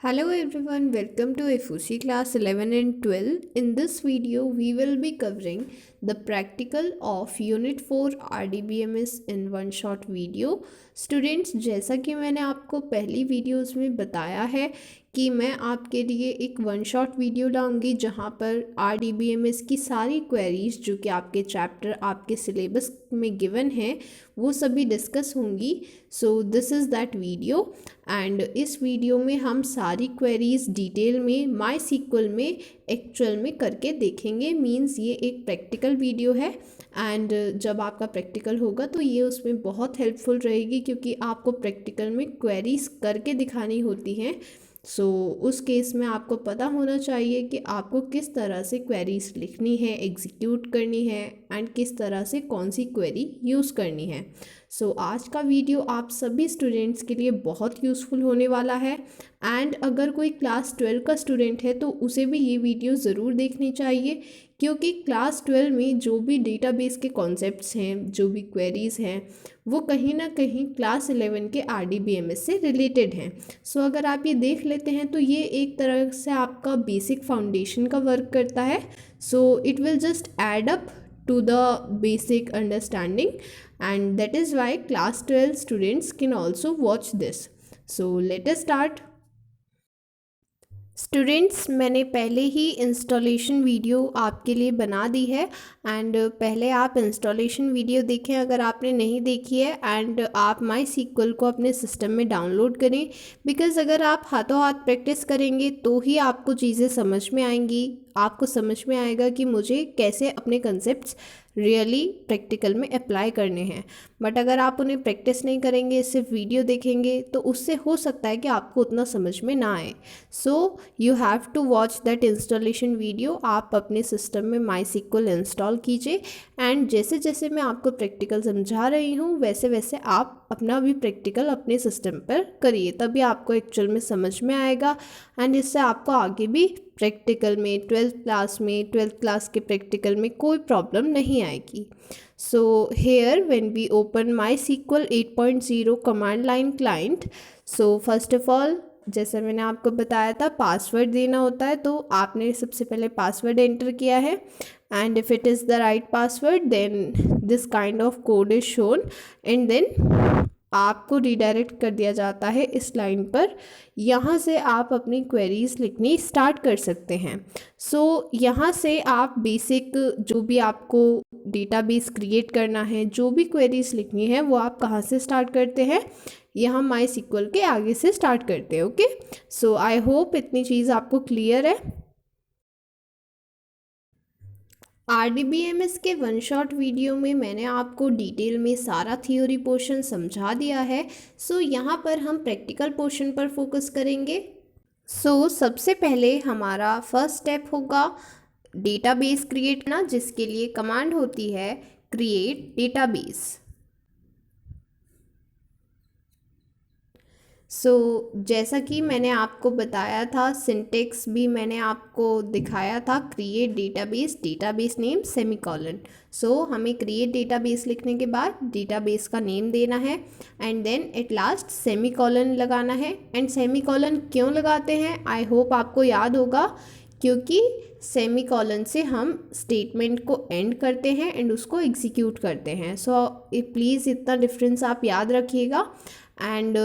Hello everyone, welcome to FOC class 11 and 12. In this video, we will be covering the practical of Unit 4 RDBMS in one shot video. Students, जैसा कि मैंने आपको पहली videos में बताया है कि मैं आपके लिए एक वन शॉट वीडियो लाऊंगी जहां पर RDBMS की सारी क्वेरीज जो कि आपके चैप्टर आपके सिलेबस में गिवन है वो सभी डिस्कस होंगी. सो this is that video and इस वीडियो में हम सारी क्वेरीज डिटेल में माई सीक्वल में एक्चुअल में करके देखेंगे. मींस ये एक प्रैक्टिकल वीडियो है एंड जब आपका प्रैक्टिकल होगा तो ये उसमें बहुत हेल्पफुल रहेगी क्योंकि आपको प्रैक्टिकल में क्वेरीज करके दिखानी होती हैं. सो उस केस में आपको पता होना चाहिए कि आपको किस तरह से क्वेरीज लिखनी है, एग्जीक्यूट करनी है एंड किस तरह से कौन सी क्वेरी यूज़ करनी है. सो आज का वीडियो आप सभी स्टूडेंट्स के लिए बहुत यूज़फुल होने वाला है एंड अगर कोई क्लास 12 का स्टूडेंट है तो उसे भी ये वीडियो ज़रूर देखनी चाहिए क्योंकि क्लास 12 में जो भी डेटाबेस के कॉन्सेप्ट्स हैं, जो भी क्वेरीज़ हैं, वो कहीं ना कहीं क्लास 11 के RDBMS से रिलेटेड हैं. सो अगर आप ये देख लेते हैं तो ये एक तरह से आपका बेसिक फाउंडेशन का वर्क करता है. So it will just add up to the basic understanding and that is why class 12 students can also watch this. So let us start. Students, मैंने पहले ही इंस्टॉलेशन वीडियो आपके लिए बना दी है एंड पहले आप इंस्टॉलेशन वीडियो देखें अगर आपने नहीं देखी है एंड आप माई सीक्वल को अपने सिस्टम में डाउनलोड करें बिकॉज़ अगर आप हाथों हाथ प्रैक्टिस करेंगे तो ही आपको चीज़ें समझ में आएंगी. आपको समझ में आएगा कि मुझे कैसे अपने कंसेप्ट्स रियली प्रैक्टिकल में अप्लाई करने हैं. बट अगर आप उन्हें प्रैक्टिस नहीं करेंगे, सिर्फ वीडियो देखेंगे तो उससे हो सकता है कि आपको उतना समझ में ना आए. So you have to watch that installation video. आप अपने सिस्टम में माई सीक्वल इंस्टॉल कीजिए एंड जैसे जैसे मैं आपको प्रैक्टिकल समझा रही हूँ वैसे वैसे आप अपना भी प्रैक्टिकल अपने सिस्टम पर करिए, तभी आपको एक्चुअल में समझ में आएगा एंड इससे आपको आगे भी प्रैक्टिकल में 12th क्लास के प्रैक्टिकल में कोई प्रॉब्लम नहीं आएगी. So here when we open MySQL 8.0 command line client, so first of all जैसे मैंने आपको बताया था पासवर्ड देना होता है तो आपने सबसे पहले पासवर्ड एंटर किया है and if it is the right password then this kind of code is shown and then आपको रिडायरेक्ट कर दिया जाता है इस लाइन पर. यहाँ से आप अपनी क्वेरीज लिखनी स्टार्ट कर सकते हैं. सो यहाँ से आप बेसिक जो भी आपको डेटाबेस क्रिएट करना है, जो भी क्वेरीज लिखनी है वो आप कहाँ से स्टार्ट करते हैं, यहाँ माई सीक्वल के आगे से स्टार्ट करते हैं. ओके, सो आई होप इतनी चीज़ आपको क्लियर है. RDBMS के वन शॉट वीडियो में मैंने आपको डिटेल में सारा थियोरी पोर्शन समझा दिया है. सो यहाँ पर हम प्रैक्टिकल पोर्शन पर फोकस करेंगे. सो सबसे पहले हमारा फर्स्ट स्टेप होगा डेटाबेस क्रिएट करना, जिसके लिए कमांड होती है क्रिएट डेटाबेस. सो जैसा कि मैंने आपको बताया था, सिंटेक्स भी मैंने आपको दिखाया था, क्रिएट डेटाबेस नेम सेमीकॉलन. सो हमें क्रिएट डेटाबेस लिखने के बाद डेटाबेस का नेम देना है and then at last semicolon लगाना है. एंड सेमीकॉलन क्यों लगाते हैं, आई होप आपको याद होगा, क्योंकि सेमीकॉलन से हम स्टेटमेंट को एंड करते हैं एंड उसको एग्जीक्यूट करते हैं. सो प्लीज़ इतना डिफरेंस आप याद रखिएगा. एंड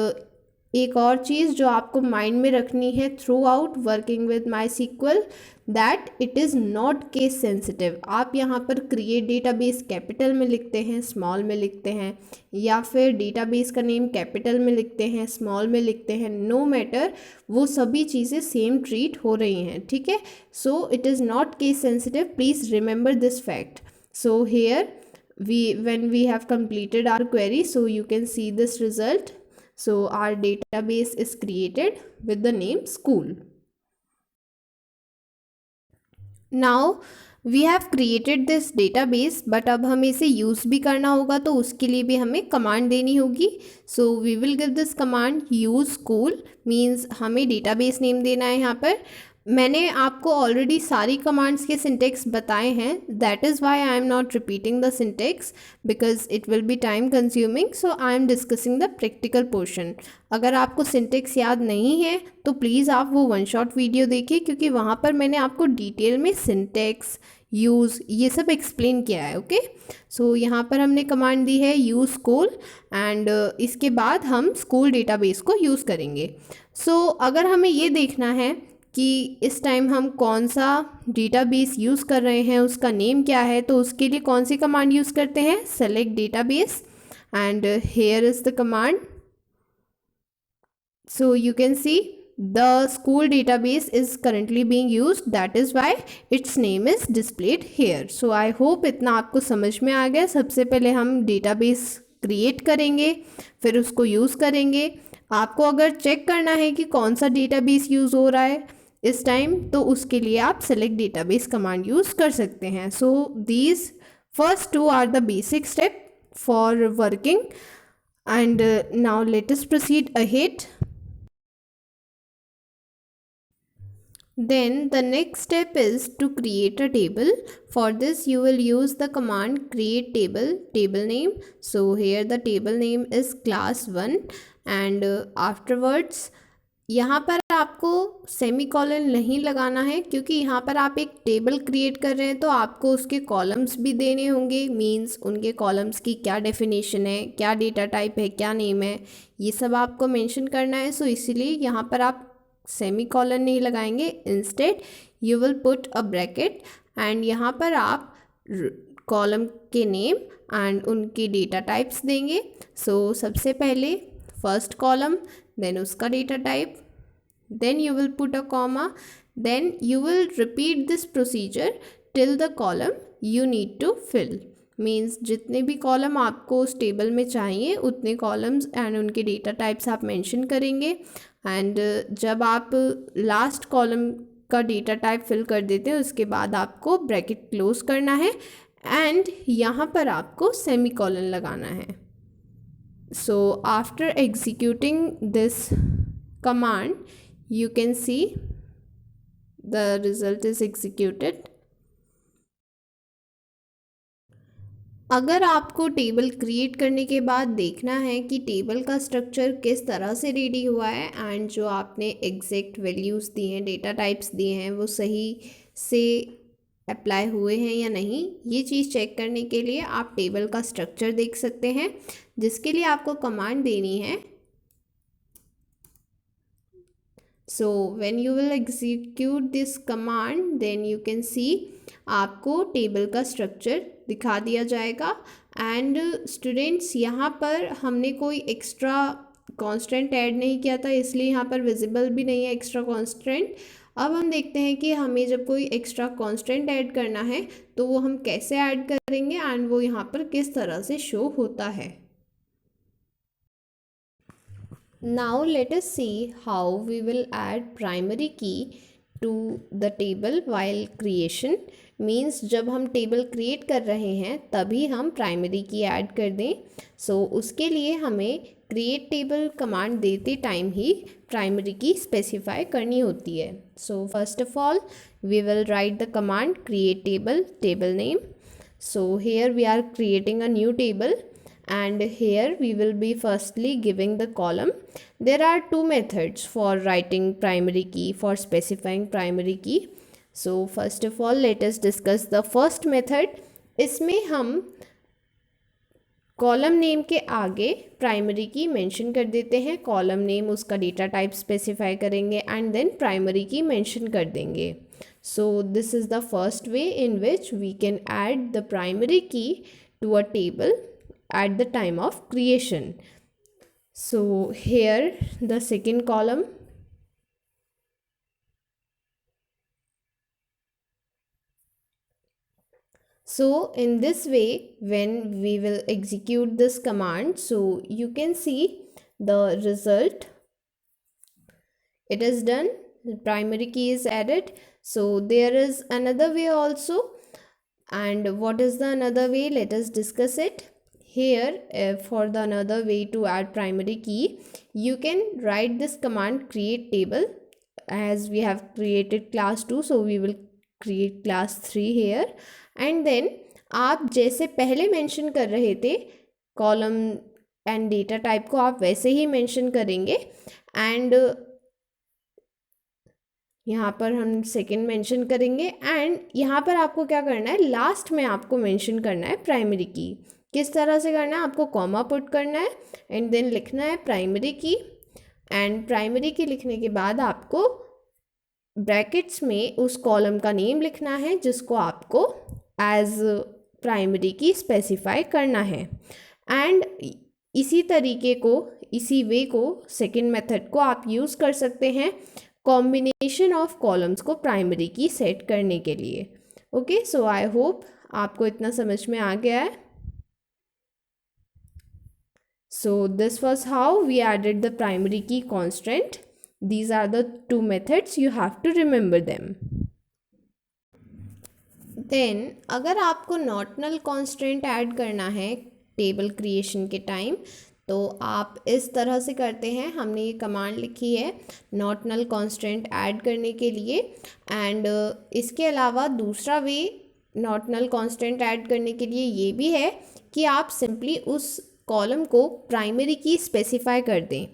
एक और चीज़ जो आपको माइंड में रखनी है throughout working with MySQL, that it is not case sensitive. आप यहाँ पर क्रिएट डेटाबेस कैपिटल में लिखते हैं, स्मॉल में लिखते हैं, या फिर डेटाबेस का नेम कैपिटल में लिखते हैं, स्मॉल में लिखते हैं, नो मैटर, वो सभी चीज़ें सेम ट्रीट हो रही हैं. ठीक है, so it is not case sensitive, please remember this fact. So here when we have completed our query, so you can see this result. So our database is created with the name school. Now we have created this database, but अब हमें इसे use भी करना होगा तो उसके लिए भी हमें कमांड देनी होगी. So we will give this command use school, means हमें database name देना है यहाँ पर मैंने आपको ऑलरेडी सारी कमांड्स के सिंटेक्स बताए हैं, that is why I am not repeating the syntax because it will be time consuming, so I am discussing the practical portion. अगर आपको सिंटेक्स याद नहीं है तो प्लीज़ आप वो वन शॉट वीडियो देखिए, क्योंकि वहाँ पर मैंने आपको डिटेल में सिंटेक्स यूज़ ये सब एक्सप्लेन किया है। ओके, सो यहाँ पर हमने कमांड दी है यूज़ स्कूल, एंड इसके बाद हम स्कूल डेटाबेस को यूज़ करेंगे। सो अगर हमें ये देखना है कि इस टाइम हम कौन सा डेटाबेस यूज़ कर रहे हैं, उसका नेम क्या है, तो उसके लिए कौन सी कमांड यूज़ करते हैं, select database, and hair is the command. So you can see the school database is currently being used, that is why its name is displayed here. So I hope इतना आपको समझ में आ गया। सबसे पहले हम database क्रिएट करेंगे, फिर उसको यूज़ करेंगे। आपको अगर चेक करना है कि कौन सा डेटाबेस यूज़ हो रहा है इस टाइम, तो उसके लिए आप सेलेक्ट डेटाबेस कमांड यूज़ कर सकते हैं। So these first two are the basic step for working, and now let us proceed ahead. Then the next step is to create a table. For this you will use the command create table, table name. So here the table name is class 1, and afterwards यहाँ पर आपको semi colon नहीं लगाना है, क्योंकि यहाँ पर आप एक टेबल क्रिएट कर रहे हैं तो आपको उसके कॉलम्स भी देने होंगे। मींस उनके कॉलम्स की क्या डेफिनेशन है, क्या डेटा टाइप है, क्या नेम है, ये सब आपको मेंशन करना है। सो इसीलिए यहाँ पर आप सेमी कॉलन नहीं लगाएंगे, instead you will put a bracket, and यहाँ पर आप कॉलम के नेम एंड उनकी डेटा टाइप्स देंगे। सो सबसे पहले फर्स्ट कॉलम, देन उसका data type, then you will put a comma, then you will repeat this procedure till the column you need to fill. Means जितने भी कॉलम आपको उस टेबल में चाहिए उतने कॉलम्स एंड उनके डेटा टाइप्स आप मेंशन करेंगे। एंड जब आप लास्ट कॉलम का डेटा टाइप फिल कर देते हैं उसके बाद आपको ब्रैकेट क्लोज करना है, एंड यहाँ पर आपको सेमी कॉलन लगाना है। So after executing this command you can see the result is executed. अगर आपको टेबल क्रिएट करने के बाद देखना है कि टेबल का स्ट्रक्चर किस तरह से रेडी हुआ है एंड जो आपने एग्जैक्ट वैल्यूज़ दी हैं, डेटा टाइप्स दिए हैं, वो सही से अप्लाई हुए हैं या नहीं, ये चीज़ चेक करने के लिए आप टेबल का स्ट्रक्चर देख सकते हैं, जिसके लिए आपको कमांड देनी है। So when you will execute this command, then you can see आपको टेबल का स्ट्रक्चर दिखा दिया जाएगा। एंड स्टूडेंट्स यहाँ पर हमने कोई एक्स्ट्रा कांस्टेंट ऐड नहीं किया था, इसलिए यहाँ पर विजिबल भी नहीं है एक्स्ट्रा कांस्टेंट। अब हम देखते हैं कि हमें जब कोई एक्स्ट्रा कांस्टेंट ऐड करना है तो वो हम कैसे ऐड करेंगे एंड वो यहाँ पर किस तरह से शो होता है। Now let us see how we will add primary key to the table while creation. Means जब हम टेबल क्रिएट कर रहे हैं तभी हम प्राइमरी की ऐड कर दें। सो उसके लिए हमें क्रिएट टेबल कमांड देते टाइम ही प्राइमरी की स्पेसिफाई करनी होती है। So first of all we will write the command create table, table name. So here we are creating a new table, and here we will be firstly giving the column. There are two methods for writing primary key, for specifying primary key. So first of all let us discuss the first method. इसमें हम column name के आगे primary key mention कर देते हैं, column name उसका data type specify करेंगे and then primary key mention कर देंगे। So this is the first way in which we can add the primary key to a table at the time of creation. So here the second column, so in this way when we will execute this command, so you can see the result, it is done, the primary key is added. So there is another way also, and what is the another way, let us discuss it. Here for the another way to add primary key, you can write this command create table as we have created class 2, so we will create class 3 here. And then आप जैसे पहले mention कर रहे थे column and data type को, आप वैसे ही mention करेंगे। एंड यहाँ पर हम सेकंड मेंशन करेंगे। एंड यहाँ पर आपको क्या करना है, लास्ट में आपको मेंशन करना है प्राइमरी की। किस तरह से करना है, आपको कॉमा पुट करना है एंड देन लिखना है प्राइमरी की। एंड प्राइमरी की लिखने के बाद आपको ब्रैकेट्स में उस कॉलम का नेम लिखना है जिसको आपको एज प्राइमरी की स्पेसिफाई करना है। एंड इसी तरीके को, इसी वे को, सेकंड मेथड को आप यूज़ कर सकते हैं कॉम्बिनेशन ऑफ कॉलम्स को प्राइमरी की सेट करने के लिए। ओके, सो आई होप आपको इतना समझ में आ गया है। So this was how we added the primary key constant. These are the two methods, you have to remember them. Then अगर आपको नॉट नल कांस्टेंट ऐड करना है टेबल क्रिएशन के टाइम, तो आप इस तरह से करते हैं। हमने ये कमांड लिखी है नॉट नल कांस्टेंट ऐड करने के लिए। एंड इसके अलावा दूसरा वे नॉट नल कांस्टेंट ऐड करने के लिए ये भी है कि आप सिंपली उस कॉलम को प्राइमरी की स्पेसिफाई कर दें।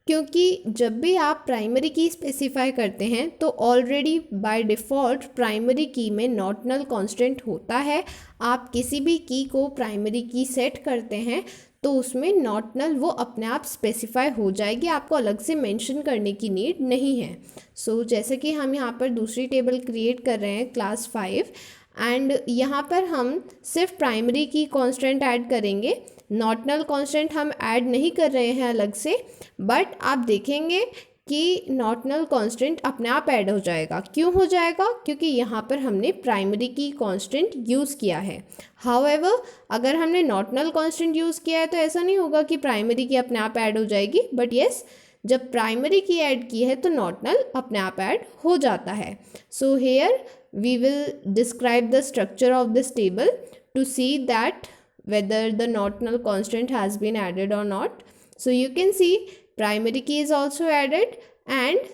क्योंकि जब भी आप प्राइमरी की स्पेसिफाई करते हैं तो ऑलरेडी बाय डिफ़ॉल्ट प्राइमरी की में नॉट नल कांस्टेंट होता है। आप किसी भी की को प्राइमरी की सेट करते हैं तो उसमें नॉट नल वो अपने आप स्पेसिफाई हो जाएगी, आपको अलग से मेंशन करने की नीड नहीं है। सो जैसे कि हम यहाँ पर दूसरी टेबल क्रिएट कर रहे हैं क्लास 5, एंड यहाँ पर हम सिर्फ प्राइमरी की कांस्टेंट ऐड करेंगे, नॉट नल कांस्टेंट हम ऐड नहीं कर रहे हैं अलग से। बट आप देखेंगे कि नॉट नल कांस्टेंट अपने आप ऐड हो जाएगा। क्यों हो जाएगा, क्योंकि यहाँ पर हमने प्राइमरी की कांस्टेंट यूज़ किया है। हाउएवर अगर हमने नॉट नल कांस्टेंट यूज़ किया है तो ऐसा नहीं होगा कि प्राइमरी की अपने आप ऐड हो जाएगी, बट येस जब प्राइमरी की ऐड की है तो नॉट नल अपने आप ऐड हो जाता है। So here we will describe the structure of this table to see that whether the not null constant has been added or not. So you can see primary key is also added, and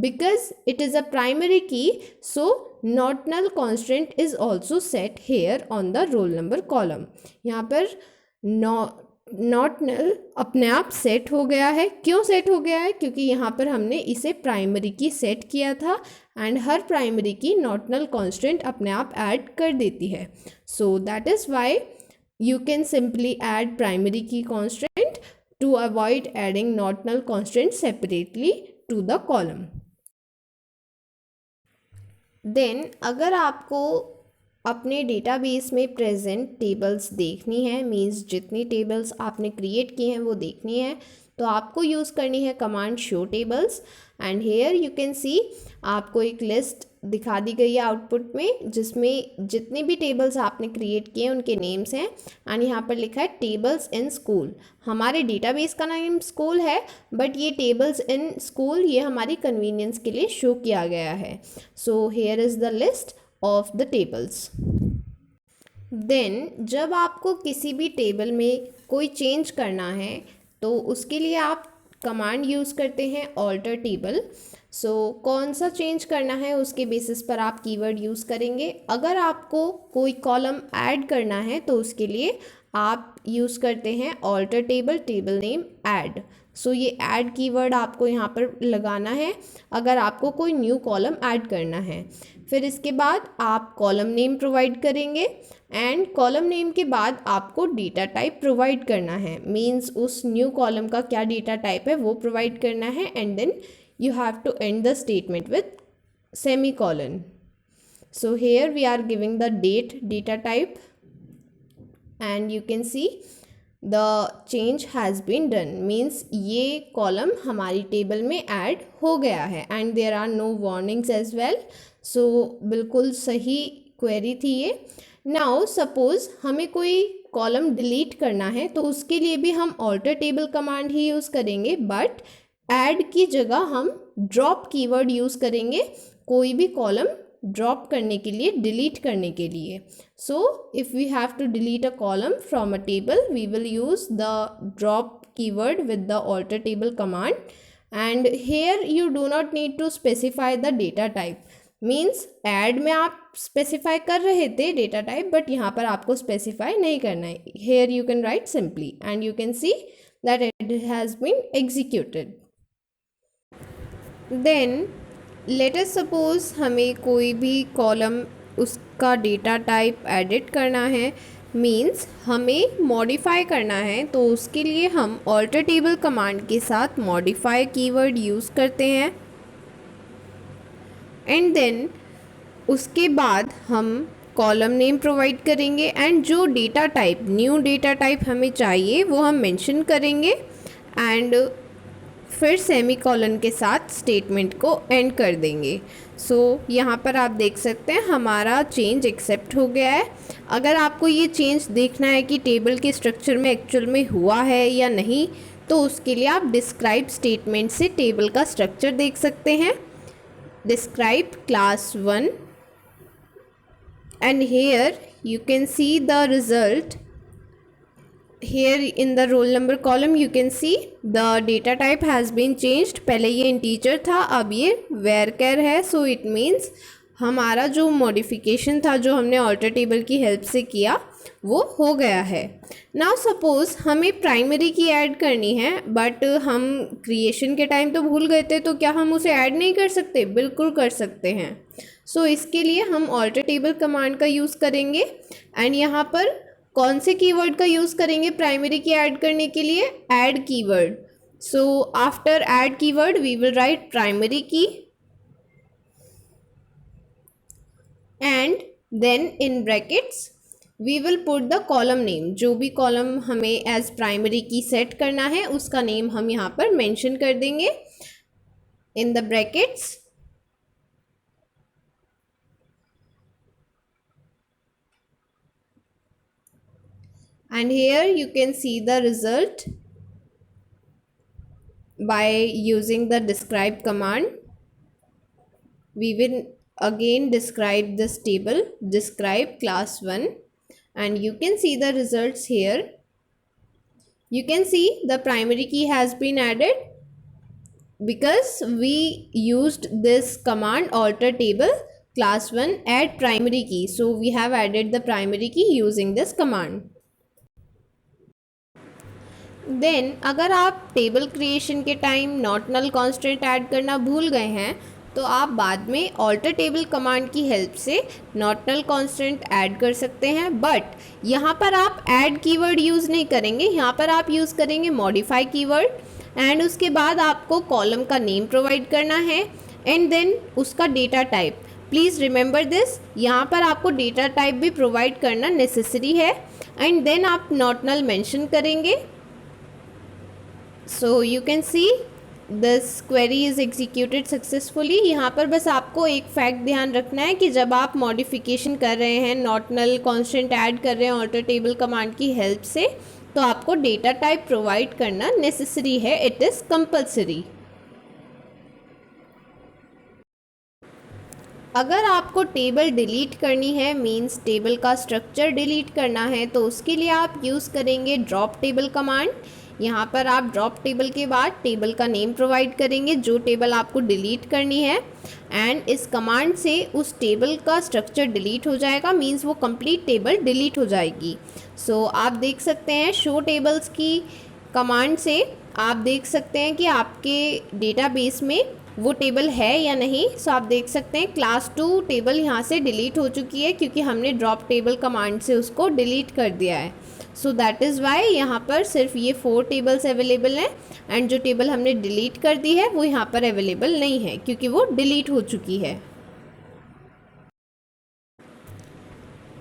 because it is a primary key, so not null constant is also set here on the roll number column. यहाँ पर not null अपने आप set हो गया है। क्यों set हो गया है, क्योंकि यहाँ पर हमने इसे प्राइमरी की सेट किया था एंड हर प्राइमरी की नॉट नल कांस्टेंट अपने आप ऐड कर देती है। So that is Y you can simply add primary key constant to avoid adding not null constant separately to the column. Then अगर आपको अपने डेटाबेस में प्रेजेंट टेबल्स देखनी है, मीन्स जितनी टेबल्स आपने क्रिएट की हैं वो देखनी है, तो आपको यूज़ करनी है command show tables. And here you can see आपको एक लिस्ट दिखा दी गई है आउटपुट में, जिसमें जितने भी टेबल्स आपने क्रिएट किए हैं उनके नेम्स हैं। एंड यहाँ पर लिखा है टेबल्स इन स्कूल। हमारे डेटाबेस का नाम स्कूल है, बट ये टेबल्स इन स्कूल ये हमारी कन्वीनियंस के लिए शो किया गया है। So here is the list of the tables. Then जब आपको किसी भी टेबल में कोई चेंज करना है तो उसके लिए आप कमांड यूज़ करते हैं ऑल्टर टेबल। सो कौन सा चेंज करना है उसके बेसिस पर आप कीवर्ड यूज़ करेंगे। अगर आपको कोई कॉलम ऐड करना है तो उसके लिए आप यूज़ करते हैं alter table, table name add. So ये ऐड कीवर्ड आपको यहाँ पर लगाना है अगर आपको कोई न्यू कॉलम ऐड करना है। फिर इसके बाद आप कॉलम नेम प्रोवाइड करेंगे एंड कॉलम नेम के बाद आपको डेटा टाइप प्रोवाइड करना है, मीन्स उस न्यू कॉलम का क्या डेटा टाइप है वो प्रोवाइड करना है। And then you have to end the statement with semicolon. So here we are giving the date data type and you can see the change has been done, means ये column हमारी table में add हो गया है and there are no warnings as well. So बिल्कुल सही query थी ये। Now suppose हमें कोई कॉलम डिलीट करना है तो उसके लिए भी हम ऑल्टर टेबल कमांड ही यूज़ करेंगे, बट ऐड की जगह हम ड्रॉप कीवर्ड यूज़ करेंगे कोई भी कॉलम ड्रॉप करने के लिए, डिलीट करने के लिए। So if we have to delete a column from a table we will use the drop keyword with the alter table command and here you do not need to specify the data type, means add में आप specify कर रहे थे data type, but यहाँ पर आपको specify नहीं करना है. Here you can write simply and you can see that it has been executed. Then let us suppose हमें कोई भी कॉलम उसका डेटा टाइप एडिट करना है, मीन्स हमें मॉडिफाई करना है, तो उसके लिए हम ऑल्टर टेबल कमांड के साथ मॉडिफाई कीवर्ड यूज़ करते हैं. एंड देन उसके बाद हम कॉलम नेम प्रोवाइड करेंगे एंड जो data type, new data type हमें चाहिए वो हम मेंशन करेंगे एंड फिर सेमी कॉलन के साथ स्टेटमेंट को एंड कर देंगे. सो यहाँ पर आप देख सकते हैं हमारा चेंज एक्सेप्ट हो गया है. अगर आपको ये चेंज देखना है कि टेबल के स्ट्रक्चर में एक्चुअल में हुआ है या नहीं, तो उसके लिए आप डिस्क्राइब स्टेटमेंट से टेबल का स्ट्रक्चर देख सकते हैं. Describe class 1 and here you can see the result. Here in the roll number column you can see the data type has been changed. पहले ये integer था, अब ये varchar है. So it means हमारा जो modification था जो हमने alter table की help से किया वो हो गया है. Now suppose हमें primary की ऐड करनी है, बट हम creation के टाइम तो भूल गए थे, तो क्या हम उसे ऐड नहीं कर सकते? बिल्कुल कर सकते हैं. सो इसके लिए हम ऑल्टर टेबल कमांड का यूज़ करेंगे एंड यहाँ पर कौन से कीवर्ड का यूज़ करेंगे प्राइमरी की ऐड करने के लिए? Add keyword. So after add keyword we will write primary key and then in brackets we will put the column name. जो भी कॉलम हमें एज प्राइमरी की सेट करना है उसका नेम हम यहाँ पर मेंशन कर देंगे in the brackets. And here you can see the result by using the describe command. We will again describe this table, describe class 1, and you can see the results here. You can see the primary key has been added because we used this command alter table class 1 add primary key. So we have added the primary key using this command. Then अगर आप table creation के time not null constant add करना भूल गए हैं, तो आप बाद में ऑल्टर टेबल कमांड की हेल्प से नॉट नल कॉन्स्टेंट ऐड कर सकते हैं. बट यहाँ पर आप ऐड कीवर्ड यूज़ नहीं करेंगे, यहाँ पर आप यूज़ करेंगे मॉडिफाई कीवर्ड एंड उसके बाद आपको कॉलम का नेम प्रोवाइड करना है एंड देन उसका data type. Please remember this, यहाँ पर आपको डेटा टाइप भी प्रोवाइड करना नेसेसरी है एंड देन आप नॉट नल मेंशन करेंगे. So you can see this query is executed successfully. यहाँ पर बस आपको एक फैक्ट ध्यान रखना है कि जब आप मॉडिफिकेशन कर रहे हैं, नॉट नल कॉन्स्टेंट ऐड कर रहे हैं ऑल्टर टेबल कमांड की हेल्प से, तो आपको डेटा टाइप प्रोवाइड करना नेसेसरी है. It is compulsory. अगर आपको टेबल डिलीट करनी है, मीन्स टेबल का स्ट्रक्चर डिलीट करना है, तो उसके लिए आप यूज़ करेंगे ड्रॉप टेबल कमांड. यहाँ पर आप ड्रॉप टेबल के बाद टेबल का नेम प्रोवाइड करेंगे जो टेबल आपको डिलीट करनी है एंड इस कमांड से उस टेबल का स्ट्रक्चर डिलीट हो जाएगा, मींस वो कंप्लीट टेबल डिलीट हो जाएगी. सो आप देख सकते हैं शो टेबल्स की कमांड से आप देख सकते हैं कि आपके डेटाबेस में वो टेबल है या नहीं. सो आप देख सकते हैं क्लास 2 टेबल यहाँ से डिलीट हो चुकी है क्योंकि हमने ड्रॉप टेबल कमांड से उसको डिलीट कर दिया है. सो दैट इज़ वाई यहाँ पर सिर्फ ये 4 टेबल्स अवेलेबल हैं एंड जो टेबल हमने डिलीट कर दी है वो यहाँ पर अवेलेबल नहीं है क्योंकि वो डिलीट हो चुकी है.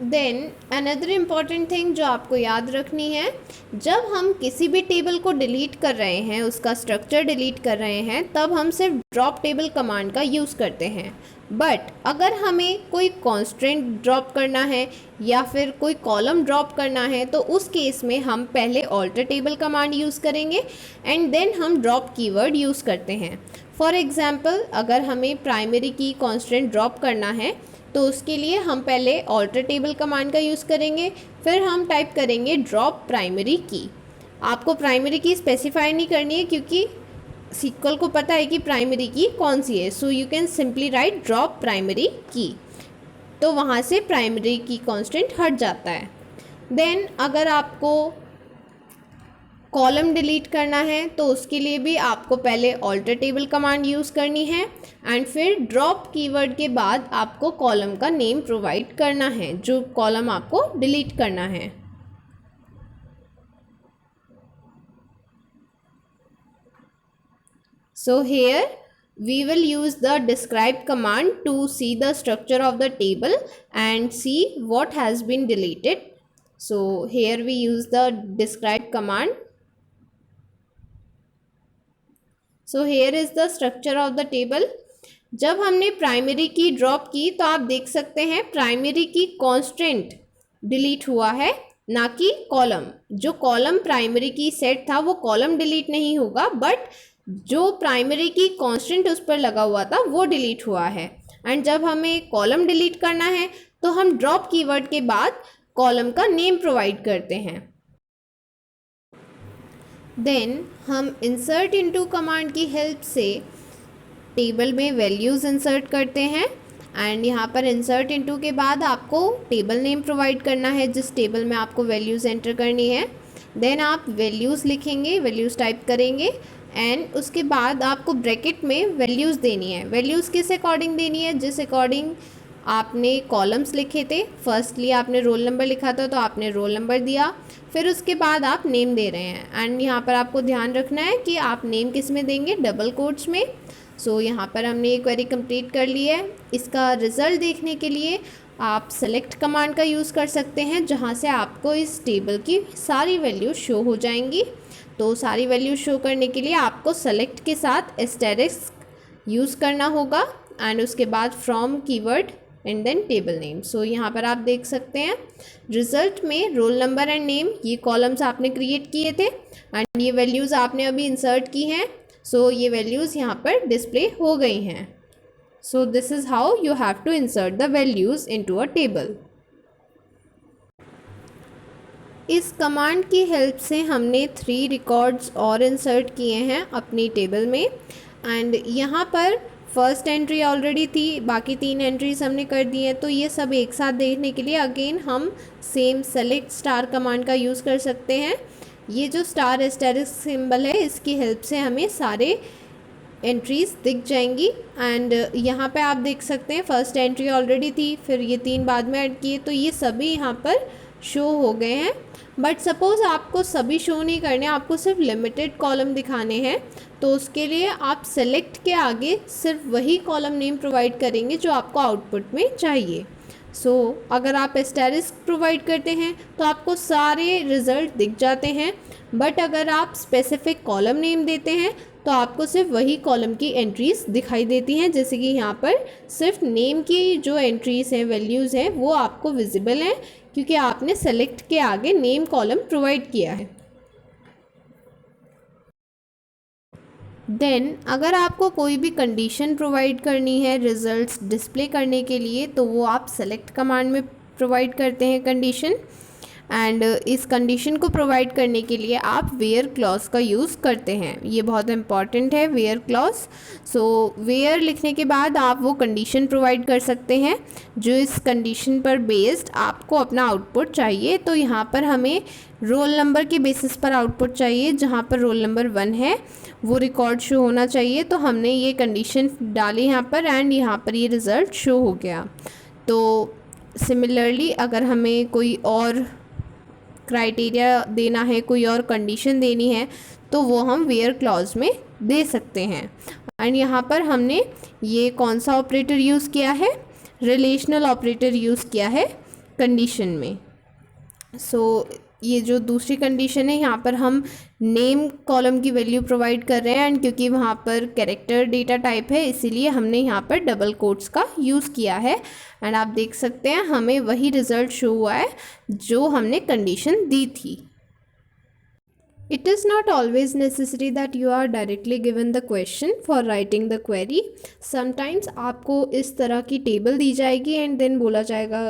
देन अनदर इम्पॉर्टेंट थिंग जो आपको याद रखनी है, जब हम किसी भी टेबल को डिलीट कर रहे हैं, उसका स्ट्रक्चर डिलीट कर रहे हैं, तब हम सिर्फ ड्रॉप टेबल कमांड का यूज़ करते हैं. बट अगर हमें कोई कॉन्स्टेंट ड्रॉप करना है या फिर कोई कॉलम ड्रॉप करना है, तो उस केस में हम पहले ऑल्टर टेबल कमांड यूज़ करेंगे एंड देन हम ड्रॉप कीवर्ड यूज़ करते हैं. फॉर एग्जांपल अगर हमें प्राइमरी की कॉन्स्टेंट ड्रॉप करना है तो उसके लिए हम पहले ऑल्टर टेबल कमांड का यूज़ करेंगे, फिर हम टाइप करेंगे ड्रॉप प्राइमरी की. आपको प्राइमरी की स्पेसिफाई नहीं करनी है क्योंकि SQL को पता है कि प्राइमरी की कौन सी है, so you can simply write drop primary की, तो वहाँ से प्राइमरी की कांस्टेंट हट जाता है। देन अगर आपको कॉलम डिलीट करना है तो उसके लिए भी आपको पहले ऑल्टर टेबल कमांड यूज़ करनी है एंड फिर ड्रॉप कीवर्ड के बाद आपको कॉलम का नेम प्रोवाइड करना है जो कॉलम आपको डिलीट करना है। So here we will use the describe command to see the structure of the table and see what has been deleted. So here we use the describe command. So here is the structure of the table. जब हमने primary की drop की तो आप देख सकते हैं primary key constant delete हुआ है, ना कि कॉलम। जो कॉलम प्राइमरी की सेट था वो कॉलम डिलीट नहीं होगा, बट जो प्राइमरी की कांस्टेंट उस पर लगा हुआ था वो डिलीट हुआ है। एंड जब हमें कॉलम डिलीट करना है तो हम ड्रॉप कीवर्ड के बाद कॉलम का नेम प्रोवाइड करते हैं। देन हम इंसर्ट इनटू कमांड की हेल्प से टेबल में वैल्यूज़ इंसर्ट करते हैं एंड यहाँ पर इंसर्ट इनटू के बाद आपको टेबल नेम प्रोवाइड करना है जिस टेबल में आपको वैल्यूज़ एंटर करनी है। देन आप वैल्यूज़ लिखेंगे, वैल्यूज़ टाइप करेंगे एंड उसके बाद आपको ब्रैकेट में वैल्यूज़ देनी है। वैल्यूज़ किस अकॉर्डिंग देनी है? जिस अकॉर्डिंग आपने कॉलम्स लिखे थे। फर्स्टली आपने रोल नंबर लिखा था तो आपने रोल नंबर दिया, फिर उसके बाद आप नेम दे रहे हैं एंड यहाँ पर आपको ध्यान रखना है कि आप नेम किस में देंगे, डबल कोट्स में। सो यहाँ पर हमने ये क्वेरी कंप्लीट कर ली है। इसका रिज़ल्ट देखने के लिए आप सेलेक्ट कमांड का यूज़ कर सकते हैं जहाँ से आपको इस टेबल की सारी वैल्यू शो हो जाएंगी। तो सारी वैल्यू शो करने के लिए आपको सेलेक्ट के साथ एस्टेरिस्क यूज़ करना होगा एंड उसके बाद from keyword and then table name. So यहाँ पर आप देख सकते हैं रिज़ल्ट में रोल नंबर एंड नेम ये कॉलम्स आपने क्रिएट किए थे एंड ये वैल्यूज़ आपने अभी इंसर्ट की हैं। सो ये वैल्यूज़ यहाँ पर डिस्प्ले हो गई हैं। So this is how you have to insert the values into a table. इस कमांड की हेल्प से हमने 3 रिकॉर्ड्स और इंसर्ट किए हैं अपनी टेबल में एंड यहाँ पर फर्स्ट एंट्री ऑलरेडी थी, बाकी 3 एंट्रीज हमने कर दी हैं। तो ये सब एक साथ देखने के लिए अगेन हम सेम सेलेक्ट स्टार कमांड का यूज़ कर सकते हैं। ये जो स्टार एस्टेरिस्क सिंबल है इसकी हेल्प से हमें सारे एंट्रीज़ दिख जाएंगी एंड यहाँ पे आप देख सकते हैं फर्स्ट एंट्री ऑलरेडी थी, फिर ये 3 बाद में ऐड किए तो ये सभी यहाँ पर शो हो गए हैं। बट सपोज़ आपको सभी शो नहीं करने, आपको सिर्फ लिमिटेड कॉलम दिखाने हैं तो उसके लिए आप सेलेक्ट के आगे सिर्फ वही कॉलम नेम प्रोवाइड करेंगे जो आपको आउटपुट में चाहिए। सो अगर आप एस्टेरिस्क प्रोवाइड करते हैं तो आपको सारे रिज़ल्ट दिख जाते हैं, बट अगर आप स्पेसिफिक कॉलम नेम देते हैं तो आपको सिर्फ वही कॉलम की एंट्रीज़ दिखाई देती हैं। जैसे कि यहाँ पर सिर्फ नेम की जो एंट्रीज़ हैं, वैल्यूज़ हैं, वो आपको विजिबल हैं क्योंकि आपने सेलेक्ट के आगे नेम कॉलम प्रोवाइड किया है। देन अगर आपको कोई भी कंडीशन प्रोवाइड करनी है रिज़ल्ट्स डिस्प्ले करने के लिए तो वो आप सेलेक्ट कमांड में प्रोवाइड करते हैं कंडीशन एंड इस कंडीशन को प्रोवाइड करने के लिए आप वेयर क्लॉज का यूज़ करते हैं। ये बहुत इंपॉर्टेंट है वेयर क्लॉज। सो वेयर लिखने के बाद आप वो कंडीशन प्रोवाइड कर सकते हैं जो इस कंडीशन पर बेस्ड आपको अपना आउटपुट चाहिए। तो यहाँ पर हमें रोल नंबर के बेसिस पर आउटपुट चाहिए, जहाँ पर रोल नंबर 1 है वो रिकॉर्ड शो होना चाहिए। तो हमने ये कंडीशन डाली यहाँ पर एंड यहाँ पर ये रिज़ल्ट शो हो गया। तो सिमिलरली अगर हमें कोई और क्राइटेरिया देना है, कोई और कंडीशन देनी है तो वो हम वेयर क्लॉज में दे सकते हैं। एंड यहाँ पर हमने ये कौन सा ऑपरेटर यूज़ किया है, रिलेशनल ऑपरेटर यूज़ किया है कंडीशन में। सो ये जो दूसरी कंडीशन है यहाँ पर हम नेम कॉलम की वैल्यू प्रोवाइड कर रहे हैं एंड क्योंकि वहाँ पर कैरेक्टर डेटा टाइप है इसीलिए हमने यहाँ पर डबल कोट्स का यूज़ किया है एंड आप देख सकते हैं हमें वही रिज़ल्ट शो हुआ है जो हमने कंडीशन दी थी। It is not always necessary that you are directly given the question for writing the query. Sometimes आपको इस तरह की टेबल दी जाएगी एंड देन बोला जाएगा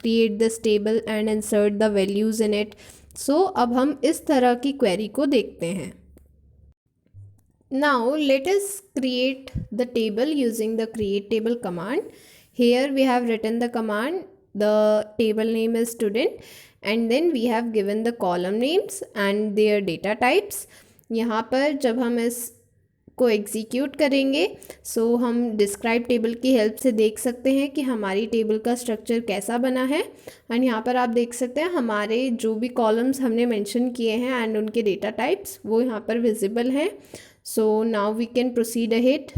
create this table and insert the values in it. So अब हम इस तरह की क्वेरी को देखते हैं। Now let us create the table using the create table command. Here we have written the command, the table name is student, and then we have given the column names and their data types. यहाँ पर जब हम इस को execute करेंगे सो हम describe table की help से देख सकते हैं कि हमारी टेबल का स्ट्रक्चर कैसा बना है। एंड यहाँ पर आप देख सकते हैं हमारे जो भी कॉलम्स हमने मेंशन किए हैं एंड उनके डेटा टाइप्स वो यहाँ पर विजिबल हैं। So now we can proceed ahead.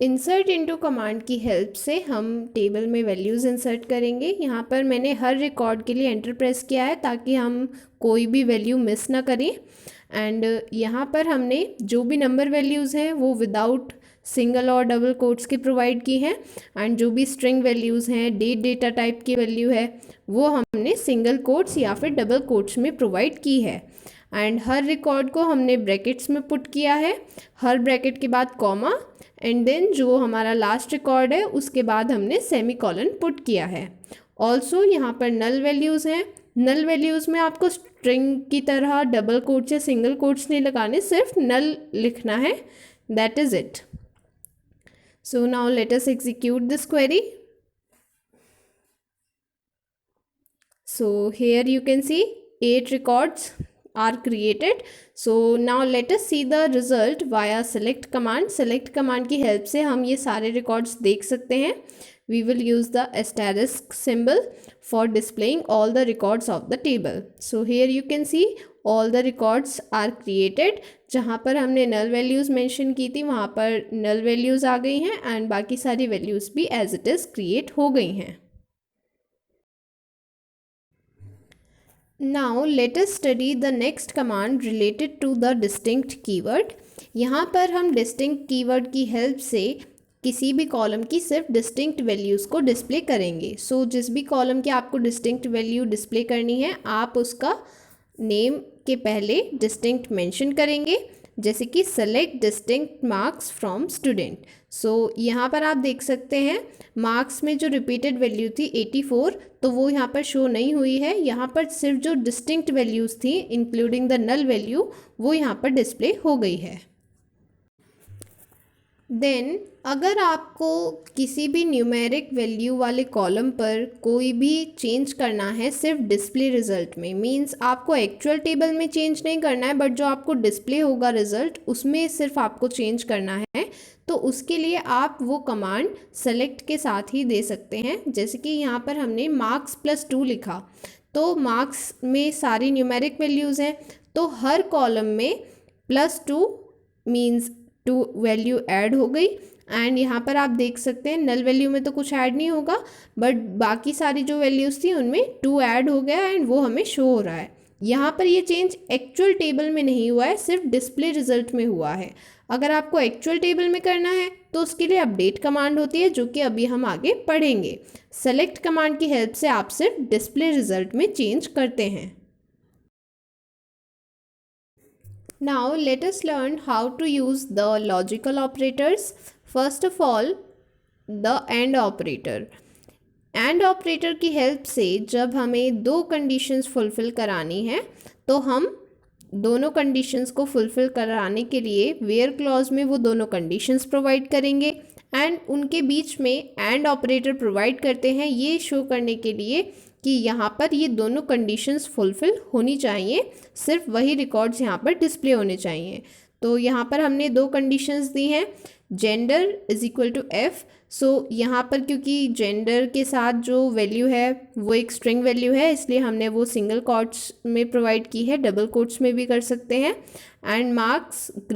Insert into command की हेल्प से हम टेबल में वैल्यूज़ इंसर्ट करेंगे। यहाँ पर मैंने हर रिकॉर्ड के लिए एंटर प्रेस किया है ताकि हम कोई भी वैल्यू मिस ना करें। एंड यहाँ पर हमने जो भी नंबर वैल्यूज़ हैं वो विदाउट सिंगल और डबल कोट्स के प्रोवाइड की हैं। एंड जो भी स्ट्रिंग वैल्यूज़ हैं, डेटा टाइप की वैल्यू है, वो हमने सिंगल कोट्स या फिर डबल कोट्स में प्रोवाइड की है। एंड हर रिकॉर्ड को हमने ब्रैकेट्स में पुट किया है, हर ब्रैकेट के बाद कॉमा, एंड देन जो हमारा लास्ट रिकॉर्ड है उसके बाद हमने सेमीकोलन पुट किया है। ऑल्सो यहाँ पर नल वैल्यूज़ हैं। नल वैल्यूज़ में आपको स्ट्रिंग की तरह डबल कोट्स या सिंगल कोट्स नहीं लगाने, सिर्फ नल लिखना है, that is it. So now let us execute this query. So here you can see 8 records are created. So now let us see the result via select command. Select command की help से हम ये सारे records देख सकते हैं। We will use the asterisk symbol for displaying all the records of the table. So here you can see all the records are created. जहाँ पर हमने null values mention की थी वहाँ पर null values आ गई हैं and बाकी सारी values भी as it is create हो गई हैं। Now let us study the next command related to the distinct keyword. यहाँ पर हम distinct keyword की हेल्प से किसी भी कॉलम की सिर्फ डिस्टिंक्ट वैल्यूज़ को डिस्प्ले करेंगे। सो जिस भी कॉलम की आपको डिस्टिंक्ट वैल्यू डिस्प्ले करनी है आप उसका नेम के पहले डिस्टिंक्ट मेंशन करेंगे, जैसे कि select distinct marks from student. So यहाँ पर आप देख सकते हैं मार्क्स में जो रिपीटेड वैल्यू थी 84 तो वो यहाँ पर शो नहीं हुई है। यहाँ पर सिर्फ जो डिस्टिंक्ट वैल्यूज़ थी इंक्लूडिंग द नल वैल्यू वो यहाँ पर डिस्प्ले हो गई है। देन अगर आपको किसी भी न्यूमेरिक वैल्यू वाले कॉलम पर कोई भी चेंज करना है सिर्फ डिस्प्ले रिज़ल्ट में, मींस आपको एक्चुअल टेबल में चेंज नहीं करना है बट जो आपको डिस्प्ले होगा रिज़ल्ट उसमें सिर्फ आपको चेंज करना है, तो उसके लिए आप वो कमांड सेलेक्ट के साथ ही दे सकते हैं। जैसे कि यहाँ पर हमने मार्क्स +2 लिखा तो मार्क्स में सारी न्यूमेरिक वैल्यूज़ हैं तो हर कॉलम में +2 मीन्स 2 वैल्यू ऐड हो गई। एंड यहाँ पर आप देख सकते हैं नल वैल्यू में तो कुछ ऐड नहीं होगा बट बाकी सारी जो वैल्यूज़ थी उनमें 2 ऐड हो गया एंड वो हमें शो हो रहा है। यहाँ पर ये चेंज एक्चुअल टेबल में नहीं हुआ है, सिर्फ डिस्प्ले रिजल्ट में हुआ है। अगर आपको एक्चुअल टेबल में करना है तो उसके लिए अपडेट कमांड होती है जो कि अभी हम आगे पढ़ेंगे। सेलेक्ट कमांड की हेल्प से आप सिर्फ डिस्प्ले रिजल्ट में चेंज करते हैं। Now let us learn how to use the logical operators. First of all, the AND operator. AND operator की हेल्प से जब हमें 2 कंडीशंस फुलफ़िल करानी है तो हम दोनों कंडीशंस को फुलफ़िल कराने के लिए वेयर क्लॉज में वो दोनों कंडीशंस प्रोवाइड करेंगे एंड उनके बीच में AND ऑपरेटर प्रोवाइड करते हैं ये शो करने के लिए कि यहाँ पर ये दोनों कंडीशंस फुलफ़िल होनी चाहिए, सिर्फ वही रिकॉर्ड्स यहाँ पर डिस्प्ले होने चाहिए। तो यहाँ पर हमने 2 कंडीशंस दी हैं, जेंडर = F। सो यहाँ पर क्योंकि जेंडर के साथ जो वैल्यू है वो एक स्ट्रिंग वैल्यू है इसलिए हमने वो सिंगल कोट्स में प्रोवाइड की है, डबल कोट्स में भी कर सकते हैं। And marks >